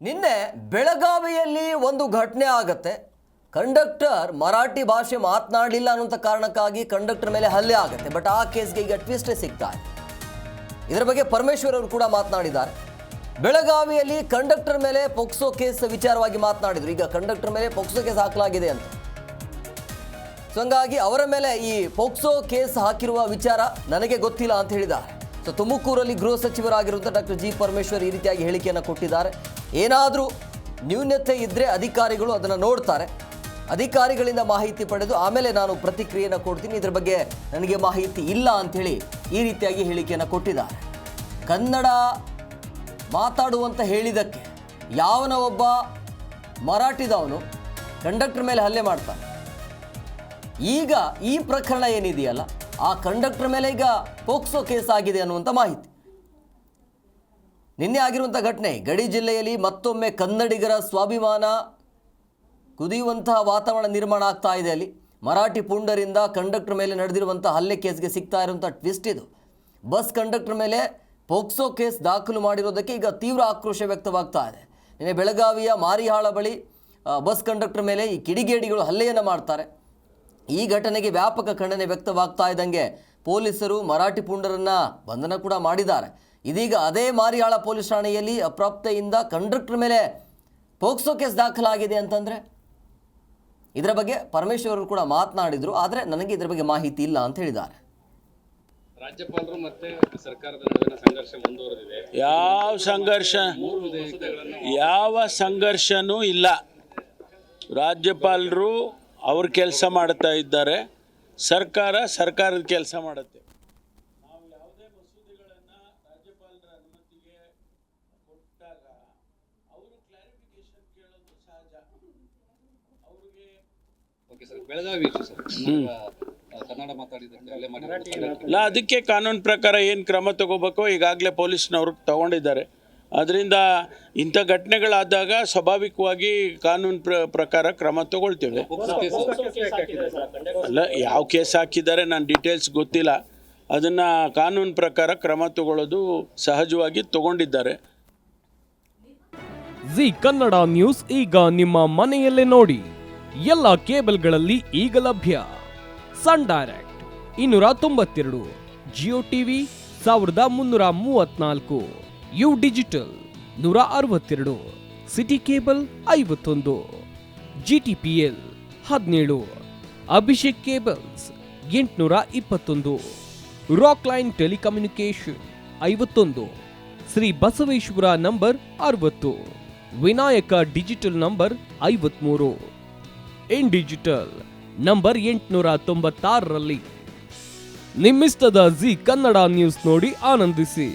ನಿನ್ನೆ ಬೆಳಗಾವಿಯಲ್ಲಿ ಒಂದು ಘಟನೆ ಆಗುತ್ತೆ. ಕಂಡಕ್ಟರ್ ಮರಾಠಿ ಭಾಷೆ ಮಾತನಾಡಲಿಲ್ಲ ಅನ್ನುವಂಥ ಕಾರಣಕ್ಕಾಗಿ ಕಂಡಕ್ಟರ್ ಮೇಲೆ ಹಲ್ಲೆ ಆಗುತ್ತೆ. ಬಟ್ ಆ ಕೇಸ್ಗೆ ಈಗ ಟ್ವಿಸ್ಟೇ ಸಿಗ್ತಾ ಇದೆ. ಇದರ ಬಗ್ಗೆ ಪರಮೇಶ್ವರ್ ಅವರು ಕೂಡ ಮಾತನಾಡಿದ್ದಾರೆ. ಬೆಳಗಾವಿಯಲ್ಲಿ ಕಂಡಕ್ಟರ್ ಮೇಲೆ ಪೋಕ್ಸೋ ಕೇಸ್ ವಿಚಾರವಾಗಿ ಮಾತನಾಡಿದ್ರು. ಈಗ ಕಂಡಕ್ಟರ್ ಮೇಲೆ ಪೋಕ್ಸೋ ಕೇಸ್ ಹಾಕಲಾಗಿದೆ ಅಂತ. ಸೊ ಹಂಗಾಗಿ ಅವರ ಮೇಲೆ ಈ ಪೋಕ್ಸೋ ಕೇಸ್ ಹಾಕಿರುವ ವಿಚಾರ ನನಗೆ ಗೊತ್ತಿಲ್ಲ ಅಂತ ಹೇಳಿದ್ದಾರೆ. ಸೊ ತುಮಕೂರಲ್ಲಿ ಗೃಹ ಸಚಿವರಾಗಿರುವಂಥ ಡಾಕ್ಟರ್ ಜಿ ಪರಮೇಶ್ವರ್ ಈ ರೀತಿಯಾಗಿ ಹೇಳಿಕೆಯನ್ನು ಕೊಟ್ಟಿದ್ದಾರೆ. ಏನಾದರೂ ನ್ಯೂನತೆ ಇದ್ದರೆ ಅಧಿಕಾರಿಗಳು ಅದನ್ನು ನೋಡ್ತಾರೆ, ಅಧಿಕಾರಿಗಳಿಂದ ಮಾಹಿತಿ ಪಡೆದು ಆಮೇಲೆ ನಾನು ಪ್ರತಿಕ್ರಿಯೆಯನ್ನು ಕೊಡ್ತೀನಿ, ಇದರ ಬಗ್ಗೆ ನನಗೆ ಮಾಹಿತಿ ಇಲ್ಲ ಅಂಥೇಳಿ ಈ ರೀತಿಯಾಗಿ ಹೇಳಿಕೆಯನ್ನು ಕೊಟ್ಟಿದ್ದಾರೆ. ಕನ್ನಡ ಮಾತಾಡುವಂತ ಹೇಳಿದ್ದಕ್ಕೆ ಯಾವನ ಒಬ್ಬ ಮರಾಠಿದವನು ಕಂಡಕ್ಟರ್ ಮೇಲೆ ಹಲ್ಲೆ ಮಾಡ್ತಾನೆ. ಈಗ ಈ ಪ್ರಕರಣ ಏನಿದೆಯಲ್ಲ, ಆ ಕಂಡಕ್ಟರ್ ಮೇಲೆ ಈಗ ಪೋಕ್ಸೋ ಕೇಸ್ ಆಗಿದೆ ಅನ್ನುವಂಥ ಮಾಹಿತಿ. ನಿನ್ನೆ ಆಗಿರುವಂಥ ಘಟನೆ ಗಡಿ ಜಿಲ್ಲೆಯಲ್ಲಿ ಮತ್ತೊಮ್ಮೆ ಕನ್ನಡಿಗರ ಸ್ವಾಭಿಮಾನ ಕುದಿಯುವಂತಹ ವಾತಾವರಣ ನಿರ್ಮಾಣ ಆಗ್ತಾ ಇದೆ. ಅಲ್ಲಿ ಮರಾಠಿ ಪುಂಡರಿಂದ ಕಂಡಕ್ಟರ್ ಮೇಲೆ ನಡೆದಿರುವಂಥ ಹಲ್ಲೆ ಕೇಸ್ಗೆ ಸಿಗ್ತಾ ಇರುವಂಥ ಟ್ವಿಸ್ಟ್ ಇದು. ಬಸ್ ಕಂಡಕ್ಟರ್ ಮೇಲೆ ಪೋಕ್ಸೋ ಕೇಸ್ ದಾಖಲು ಮಾಡಿರೋದಕ್ಕೆ ಈಗ ತೀವ್ರ ಆಕ್ರೋಶ ವ್ಯಕ್ತವಾಗ್ತಾ ಇದೆ. ನಿನ್ನೆ ಬೆಳಗಾವಿಯ ಮಾರಿಹಾಳ ಬಳಿ ಬಸ್ ಕಂಡಕ್ಟರ್ ಮೇಲೆ ಈ ಕಿಡಿಗೇಡಿಗಳು ಹಲ್ಲೆಯನ್ನು ಮಾಡ್ತಾರೆ. ಈ ಘಟನೆಗೆ ವ್ಯಾಪಕ ಖಂಡನೆ ವ್ಯಕ್ತವಾಗ್ತಾ ಇದ್ದಂಗೆ ಪೊಲೀಸರು ಮರಾಠಿ ಪುಂಡರನ್ನು ಬಂಧನ ಕೂಡ ಮಾಡಿದ್ದಾರೆ. ಇದೀಗ ಅದೇ ಮಾರಿಹಾಳ ಪೊಲೀಸ್ ಠಾಣೆಯಲ್ಲಿ ಅಪ್ರಾಪ್ತೆಯಿಂದ ಕಂಡಕ್ಟರ್ ಮೇಲೆ ಪೋಕ್ಸೋ ಕೇಸ್ ದಾಖಲಾಗಿದೆ ಅಂತಂದರೆ ಇದರ ಬಗ್ಗೆ ಪರಮೇಶ್ವರ್ ಅವರು ಕೂಡ ಮಾತನಾಡಿದರು. ಆದರೆ ನನಗೆ ಇದರ ಬಗ್ಗೆ ಮಾಹಿತಿ ಇಲ್ಲ ಅಂತ ಹೇಳಿದ್ದಾರೆ. ರಾಜ್ಯಪಾಲರು ಮತ್ತೆ ಸರ್ಕಾರದ ನಡುವಿನ ಸಂಘರ್ಷ ಮುಂದುವರೆದಿದೆ. ಯಾವ ಸಂಘರ್ಷನೂ ಇಲ್ಲ. ರಾಜ್ಯಪಾಲರು ಅವ್ರ ಕೆಲಸ ಮಾಡ್ತಾ ಇದ್ದಾರೆ, ಸರ್ಕಾರದ ಕೆಲಸ ಮಾಡುತ್ತೆ. ನಾವು ಯಾವುದೇ ಮಸೂದೆಗಳನ್ನು ರಾಜ್ಯಪಾಲರ ಅನುಮತಿಗೆ ಕೊಟ್ಟಾಗ ಅವರು ಕ್ಲಾರಿಫಿಕೇಶನ್ ಕೇಳೋದು ಸಹಜ. ಅವ್ರಿಗೆ okay sir, Belagavi sir Kannada ಮಾತಾಡಿದ್ದಕ್ಕೆ ಇಲ್ಲ, ಅದಕ್ಕೆ ಕಾನೂನು ಪ್ರಕಾರ ಏನು ಕ್ರಮ ತಗೋಬೇಕೋ ಈಗಾಗಲೇ ಪೊಲೀಸ್ನವ್ರು ತಗೊಂಡಿದ್ದಾರೆ. ಅದರಿಂದ ಇಂಥ ಘಟನೆಗಳಾದಾಗ ಸ್ವಾಭಾವಿಕವಾಗಿ ಕಾನೂನು ಪ್ರಕಾರ ಕ್ರಮ ತಗೊಳ್ತೇವೆ. ಅಲ್ಲ, ಯಾವ ಕೇಸ್ ಹಾಕಿದ್ದಾರೆ ನಾನು ಡೀಟೇಲ್ಸ್ ಗೊತ್ತಿಲ್ಲ. ಅದನ್ನು ಕಾನೂನು ಪ್ರಕಾರ ಕ್ರಮ ತಗೊಳ್ಳೋದು ಸಹಜವಾಗಿ ತಗೊಂಡಿದ್ದಾರೆ. ಜಿ ಕನ್ನಡ ನ್ಯೂಸ್ ಈಗ ನಿಮ್ಮ ಮನೆಯಲ್ಲೇ ನೋಡಿ. ಎಲ್ಲ ಕೇಬಲ್ಗಳಲ್ಲಿ ಈಗ ಲಭ್ಯ. Sun Direct 292, Jio TV 1334, U digital 162, City Cable 51, GTPL 17, Abhishek cables 821, Rock Line telecommunication 51, Shri Basaveshwara number 60, Vinayaka digital number 53, in digital number 896ರಲ್ಲಿ. ನಿಮ್ಮಿಸ್ತದ ಜಿ ಕನ್ನಡ ನ್ಯೂಸ್ ನೋಡಿ ಆನಂದಿಸಿ.